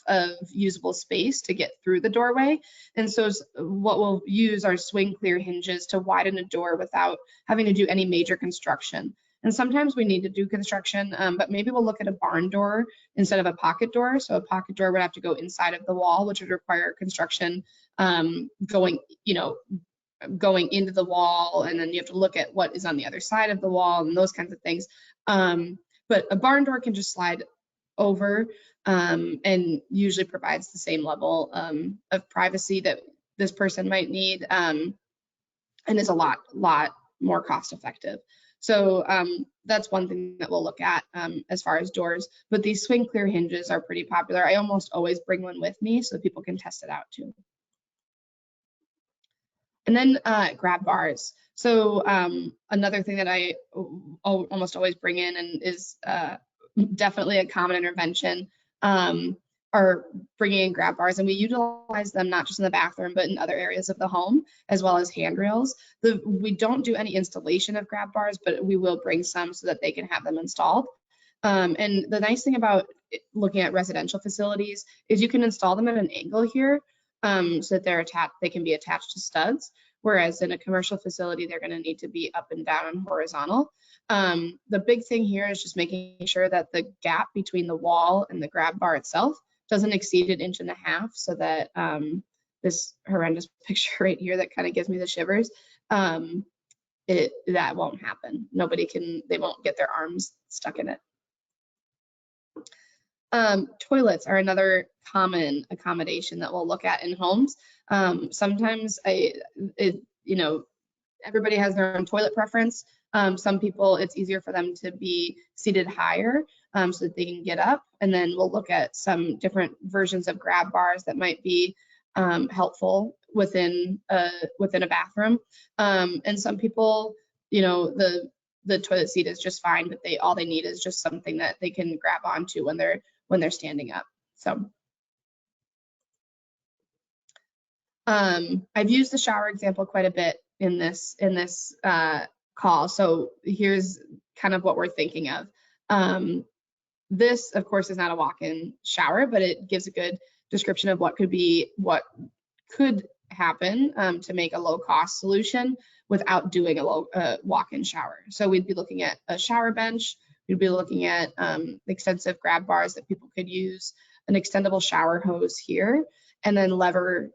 of usable space to get through the doorway. And so what we'll use are swing clear hinges to widen a door without having to do any major construction. And sometimes we need to do construction, but maybe we'll look at a barn door instead of a pocket door. So a pocket door would have to go inside of the wall, which would require construction going into the wall, and then you have to look at what is on the other side of the wall and those kinds of things. But a barn door can just slide over and usually provides the same level of privacy that this person might need, and is a lot more cost effective. So that's one thing that we'll look at as far as doors, but these swing clear hinges are pretty popular. I almost always bring one with me so people can test it out too. And then grab bars. So another thing that I almost always bring in, and is definitely a common intervention, are bringing in grab bars, and we utilize them not just in the bathroom, but in other areas of the home, as well as handrails. We don't do any installation of grab bars, but we will bring some so that they can have them installed. And the nice thing about looking at residential facilities is you can install them at an angle here, so that they can be attached to studs, whereas in a commercial facility, they're going to need to be up and down and horizontal. The big thing here is just making sure that the gap between the wall and the grab bar itself doesn't exceed 1.5 inches, so that this horrendous picture right here that kind of gives me the shivers, that won't happen. They won't get their arms stuck in it. Toilets are another common accommodation that we'll look at in homes. Sometimes everybody has their own toilet preference. Some people, it's easier for them to be seated higher so that they can get up. And then we'll look at some different versions of grab bars that might be helpful within a bathroom. And some people, you know, the toilet seat is just fine, but all they need is just something that they can grab onto when they're standing up. So I've used the shower example quite a bit in this call. So here's kind of what we're thinking of. This, of course, is not a walk-in shower, but it gives a good description of what could happen to make a low-cost solution without doing a walk-in shower. So we'd be looking at a shower bench. We'd be looking at extensive grab bars that people could use, an extendable shower hose here, and then lever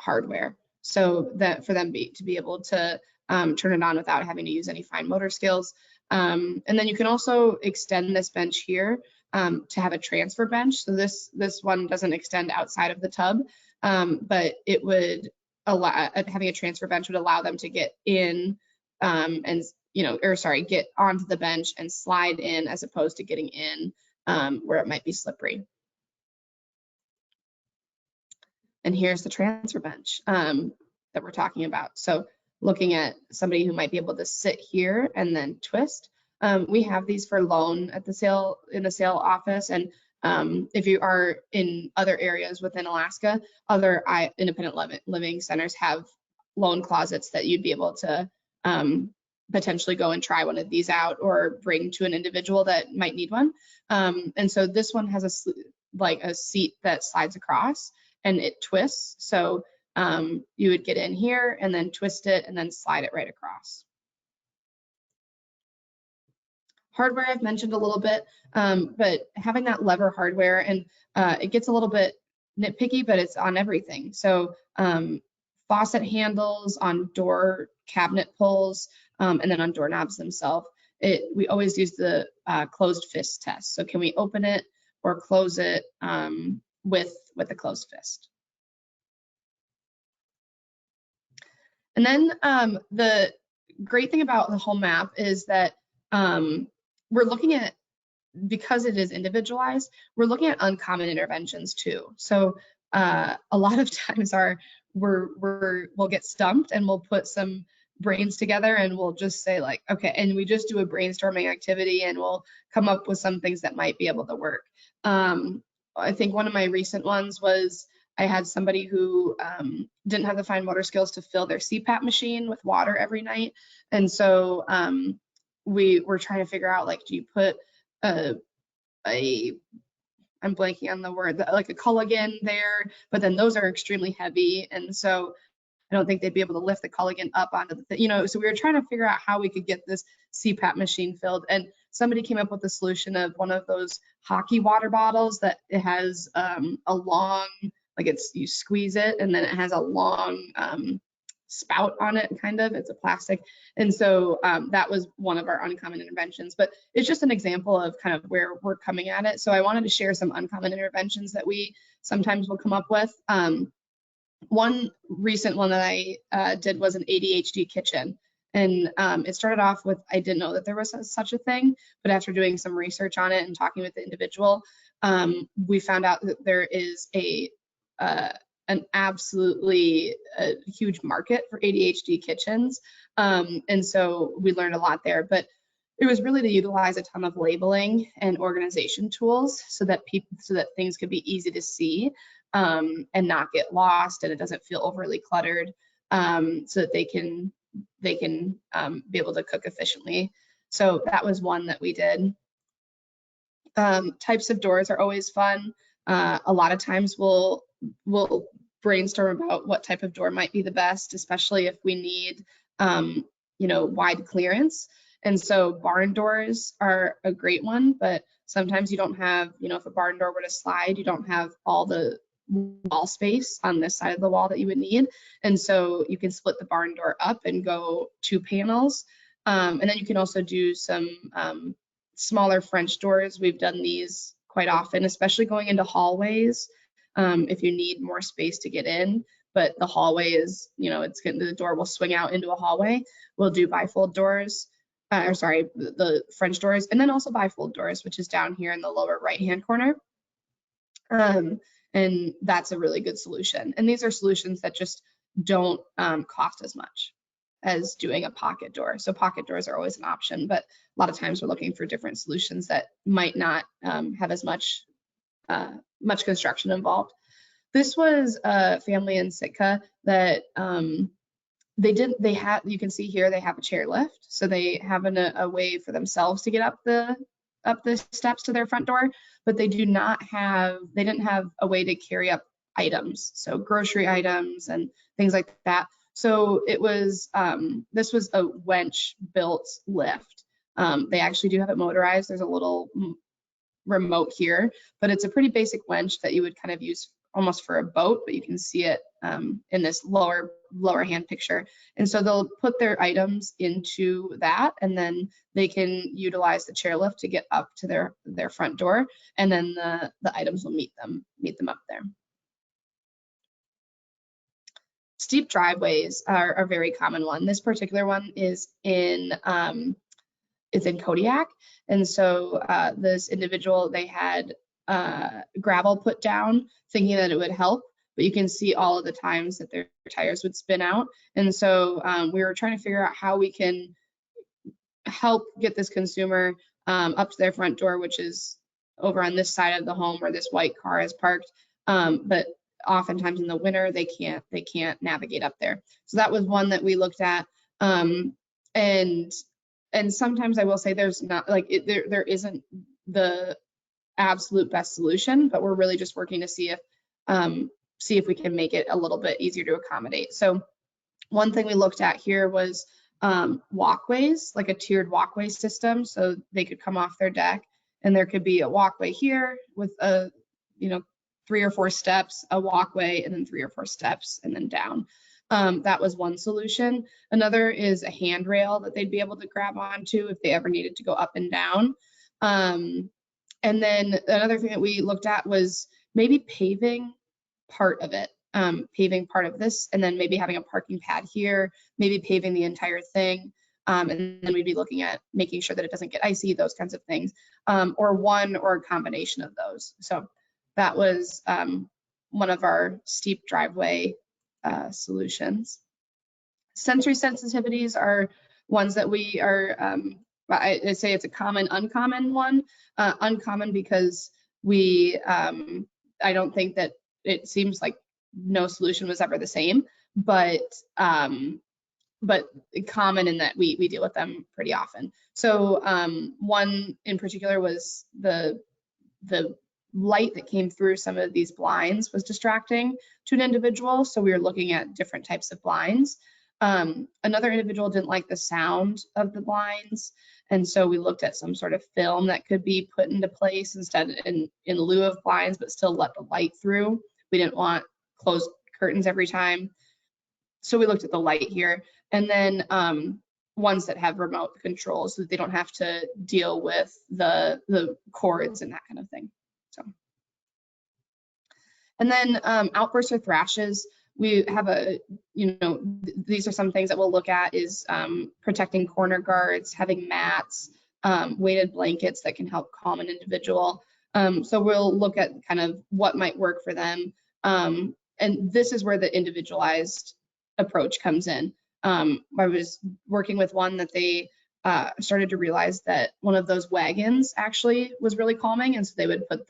hardware, so that for them to be able to turn it on without having to use any fine motor skills. And then you can also extend this bench here to have a transfer bench. So this one doesn't extend outside of the tub, but it would allow, having a transfer bench would allow them to get in and, you know, get onto the bench and slide in, as opposed to getting in where it might be slippery. And here's the transfer bench that we're talking about. So looking at somebody who might be able to sit here and then twist. We have these for loan at the sale office. And if you are in other areas within Alaska, other independent living centers have loan closets that you'd be able to potentially go and try one of these out or bring to an individual that might need one. And so this one has a seat that slides across and it twists. So you would get in here and then twist it and then slide it right across. Hardware I've mentioned a little bit, but having that lever hardware, and it gets a little bit nitpicky, but it's on everything. So faucet handles, on door cabinet pulls, and then on doorknobs themselves. We always use the closed fist test. So can we open it or close it with a closed fist? And then the great thing about the HomeMAP is that we're looking at, because it is individualized, we're looking at uncommon interventions too. So a lot of times we'll get stumped and we'll put some brains together and we'll just say like, okay, and we just do a brainstorming activity and we'll come up with some things that might be able to work. I think one of my recent ones was I had somebody who didn't have the fine motor skills to fill their CPAP machine with water every night. And so we were trying to figure out, like, do you put I'm blanking on the word, like a Culligan there, but then those are extremely heavy. And so I don't think they'd be able to lift the Culligan up onto the, so we were trying to figure out how we could get this CPAP machine filled. And somebody came up with the solution of one of those hockey water bottles that it has a long, like you squeeze it and then it has a long spout on it, kind of, it's a plastic. And so that was one of our uncommon interventions, but it's just an example of kind of where we're coming at it. So I wanted to share some uncommon interventions that we sometimes will come up with. One recent one that I did was an ADHD kitchen. And it started off with, I didn't know that there was such a thing, but after doing some research on it and talking with the individual, we found out that there is an absolutely huge market for ADHD kitchens. And so we learned a lot there, but it was really to utilize a ton of labeling and organization tools so that things could be easy to see and not get lost, and it doesn't feel overly cluttered, so that they can be able to cook efficiently. So that was one that we did. Types of doors are always fun. A lot of times we'll brainstorm about what type of door might be the best, especially if we need wide clearance. And so barn doors are a great one, but sometimes you don't have, if a barn door were to slide, you don't have all the wall space on this side of the wall that you would need. And so you can split the barn door up and go 2 panels. And then you can also do some smaller French doors. We've done these quite often, especially going into hallways. If you need more space to get in, but the hallway is, the door will swing out into a hallway. We'll do bifold doors, the French doors, and then also bifold doors, which is down here in the lower right-hand corner. And that's a really good solution. And these are solutions that just don't cost as much as doing a pocket door. So pocket doors are always an option, but a lot of times we're looking for different solutions that might not have as much construction involved. This was a family in Sitka that you can see here, they have a chair lift. So they have a way for themselves to get up the steps to their front door, but they didn't have a way to carry up items. So grocery items and things like that. So it was, this was a winch built lift. They actually do have it motorized. There's a little remote here, but it's a pretty basic winch that you would kind of use almost for a boat, but you can see it in this lower hand picture. And so they'll put their items into that, and then they can utilize the chairlift to get up to their front door, and then the items will meet them up there. Steep driveways are a very common one. This particular one is in Kodiak, and so this individual, they had gravel put down thinking that it would help, but you can see all of the times that their tires would spin out. And so we were trying to figure out how we can help get this consumer up to their front door, which is over on this side of the home where this white car is parked. But oftentimes in the winter, they can't navigate up there. So that was one that we looked at. And sometimes I will say there's not like there isn't the absolute best solution, but we're really just working to see if we can make it a little bit easier to accommodate. So one thing we looked at here was walkways, like a tiered walkway system. So they could come off their deck and there could be a walkway here with 3 or 4 steps, a walkway, and then 3 or 4 steps and then down. That was one solution. Another is a handrail that they'd be able to grab onto if they ever needed to go up and down. And then another thing that we looked at was maybe paving part of it, paving part of this, and then maybe having a parking pad here, maybe paving the entire thing. And then we'd be looking at making sure that it doesn't get icy, those kinds of things, or one or a combination of those. So that was one of our steep driveway solutions. Sensory sensitivities are ones that we are, I say it's a common, uncommon one. Uncommon because I don't think that it seems like no solution was ever the same, but common in that we deal with them pretty often. So one in particular was the light that came through some of these blinds was distracting to an individual. So we were looking at different types of blinds. Another individual didn't like the sound of the blinds. And so we looked at some sort of film that could be put into place instead in lieu of blinds, but still let the light through. We didn't want closed curtains every time. So we looked at the light here. And then ones that have remote controls so that they don't have to deal with the cords and that kind of thing. So, and then outbursts or thrashes. We have these are some things that we'll look at is protecting corner guards, having mats, weighted blankets that can help calm an individual. So we'll look at kind of what might work for them. And this is where the individualized approach comes in. I was working with one that they started to realize that one of those wagons actually was really calming. And so they would put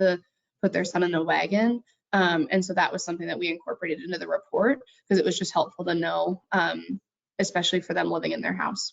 their son in a wagon. And so that was something that we incorporated into the report because it was just helpful to know, especially for them living in their house.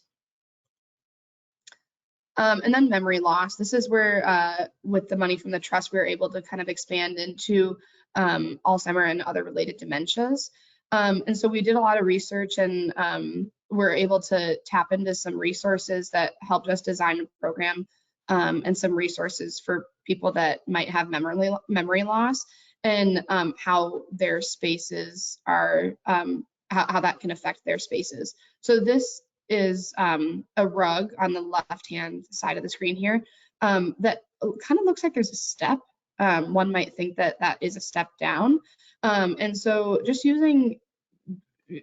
And then memory loss. This is where, with the money from the trust, we were able to kind of expand into Alzheimer and other related dementias. And so we did a lot of research and we're able to tap into some resources that helped us design a program and some resources for people that might have memory loss. And how their spaces are, how that can affect their spaces. So this is a rug on the left-hand side of the screen here that kind of looks like there's a step. One might think that that is a step down. And so just using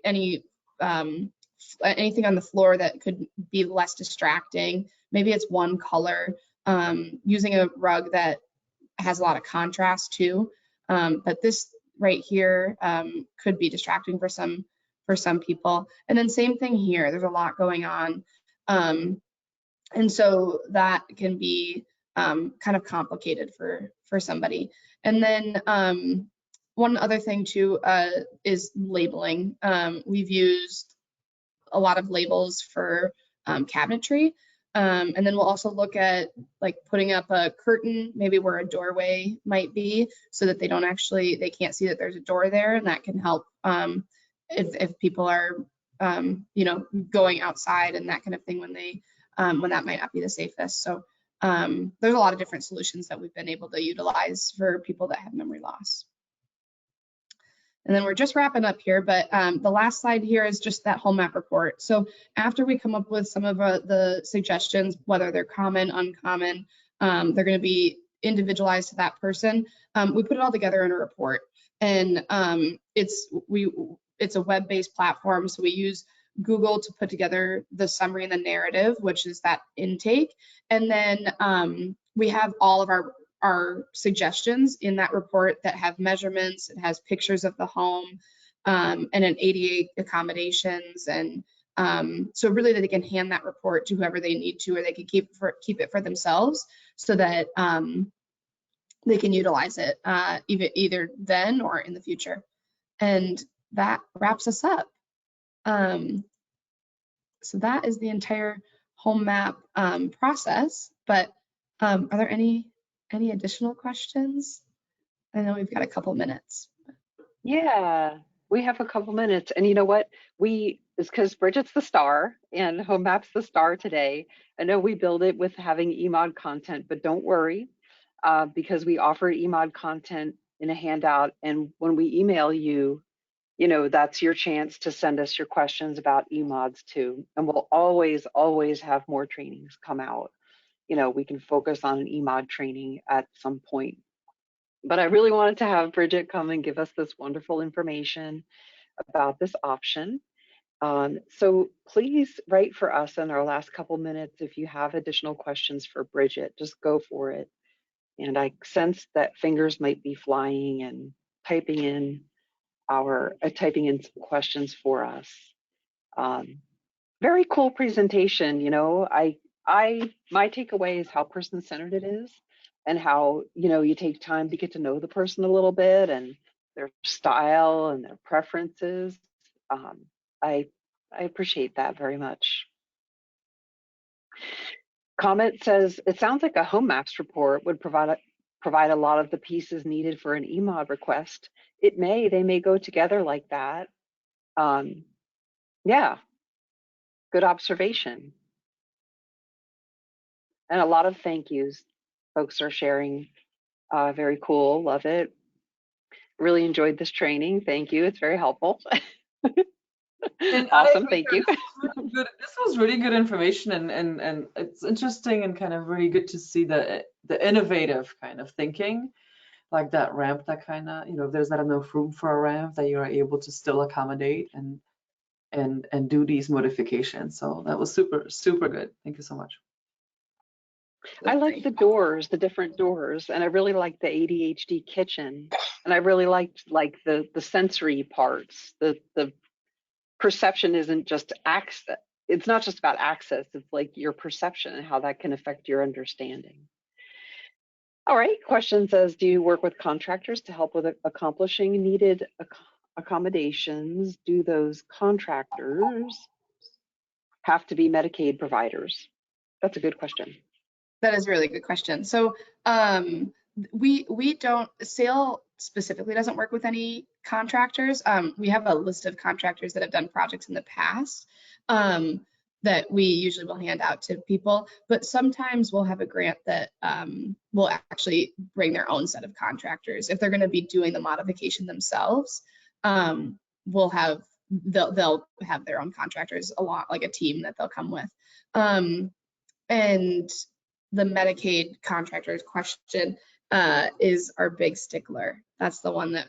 anything on the floor that could be less distracting, maybe it's one color, using a rug that has a lot of contrast too. But this right here could be distracting for some people. And then same thing here, there's a lot going on. And so that can be kind of complicated for somebody. And then one other thing too is labeling. We've used a lot of labels for cabinetry. And then we'll also look at like putting up a curtain, maybe where a doorway might be, so that they can't see that there's a door there, and that can help if people are going outside and that kind of thing when that might not be the safest. So there's a lot of different solutions that we've been able to utilize for people that have memory loss. And then we're just wrapping up here, but the last slide here is just that HomeMAP report. So after we come up with some of the suggestions, whether they're common, uncommon, they're going to be individualized to that person. We put it all together in a report, and it's a web-based platform. So we use Google to put together the summary and the narrative, which is that intake. And then we have all of our suggestions in that report that have measurements. It has pictures of the home and an ADA accommodations. And so really that they can hand that report to whoever they need to, or they can keep it for themselves, so that they can utilize it either then or in the future. And that wraps us up. So that is the entire HomeMAP process. But are there any additional questions? I know we've got a couple minutes. Yeah, we have a couple minutes. And you know what? It's because Bridget's the star and HomeMAP's the star today. I know we build it with having eMod content, but don't worry, because we offer eMod content in a handout. And when we email you, that's your chance to send us your questions about eMods too. And we'll always, always have more trainings come out. We can focus on an eMod training at some point. But I really wanted to have Bridget come and give us this wonderful information about this option. So please write for us in our last couple minutes if you have additional questions for Bridget. Just go for it. And I sense that fingers might be flying and typing in some questions for us. Very cool presentation. My takeaway is how person-centered it is, and how you take time to get to know the person a little bit and their style and their preferences. I appreciate that very much. Comment says, it sounds like a HomeMAPS report would provide a lot of the pieces needed for an eMod request. They may go together like that. Yeah, good observation. And a lot of thank yous. Folks are sharing. Very cool, love it. Really enjoyed this training. Thank you, it's very helpful. Awesome, thank you. This was really good information, and it's interesting and kind of really good to see the innovative kind of thinking, like that ramp, that kind of, if there's not enough room for a ramp, that you are able to still accommodate and do these modifications. So that was super, super good. Thank you so much. I like the doors, the different doors, and I really like the ADHD kitchen, and I really liked the sensory parts. The perception isn't just access. It's not just about access. It's like your perception and how that can affect your understanding. All right, question says, do you work with contractors to help with accomplishing needed accommodations? Do those contractors have to be Medicaid providers? That's a good question. That is a really good question. So we don't, SAIL specifically doesn't work with any contractors. We have a list of contractors that have done projects in the past that we usually will hand out to people, but sometimes we'll have a grant that will actually bring their own set of contractors. If they're going to be doing the modification themselves, they'll have their own contractors, a lot like a team that they'll come with. And the Medicaid contractors question is our big stickler. That's the one that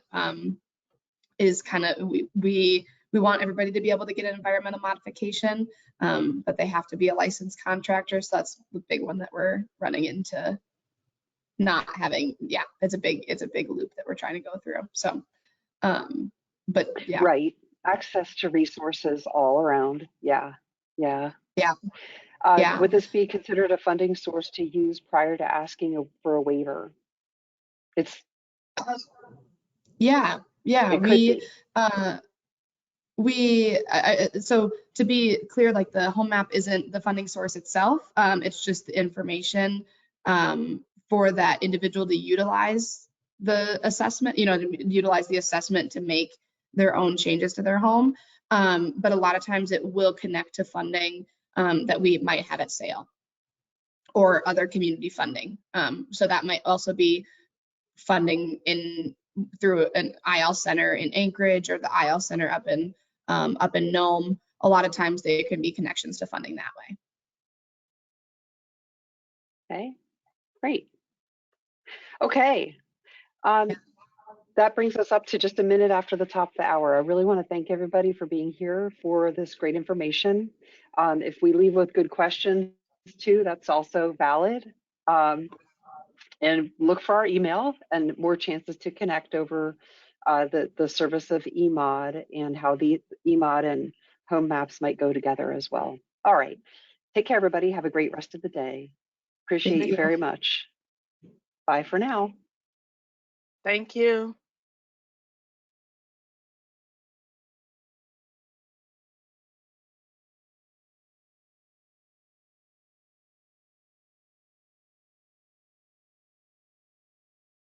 is kind of, we want everybody to be able to get an environmental modification, but they have to be a licensed contractor. So that's the big one that we're running into not having, yeah, it's a big loop that we're trying to go through. So, but yeah. Right. Access to resources all around. Yeah. Yeah. Yeah. Would this be considered a funding source to use prior to asking for a waiver? It's yeah. it could be. So to be clear, like the HomeMap isn't the funding source itself. It's just the information for that individual to utilize the assessment, to utilize the assessment to make their own changes to their home. But a lot of times it will connect to funding that we might have at sale or other community funding. So that might also be funding through an IL center in Anchorage or the IL center up in Nome. A lot of times there can be connections to funding that way. Okay, great. Okay, that brings us up to just a minute after the top of the hour. I really want to thank everybody for being here for this great information. If we leave with good questions too, that's also valid. And look for our email and more chances to connect over the service of eMod and how the eMod and HomeMAPS might go together as well. All right, take care everybody. Have a great rest of the day. Appreciate you very much. Bye for now. Thank you.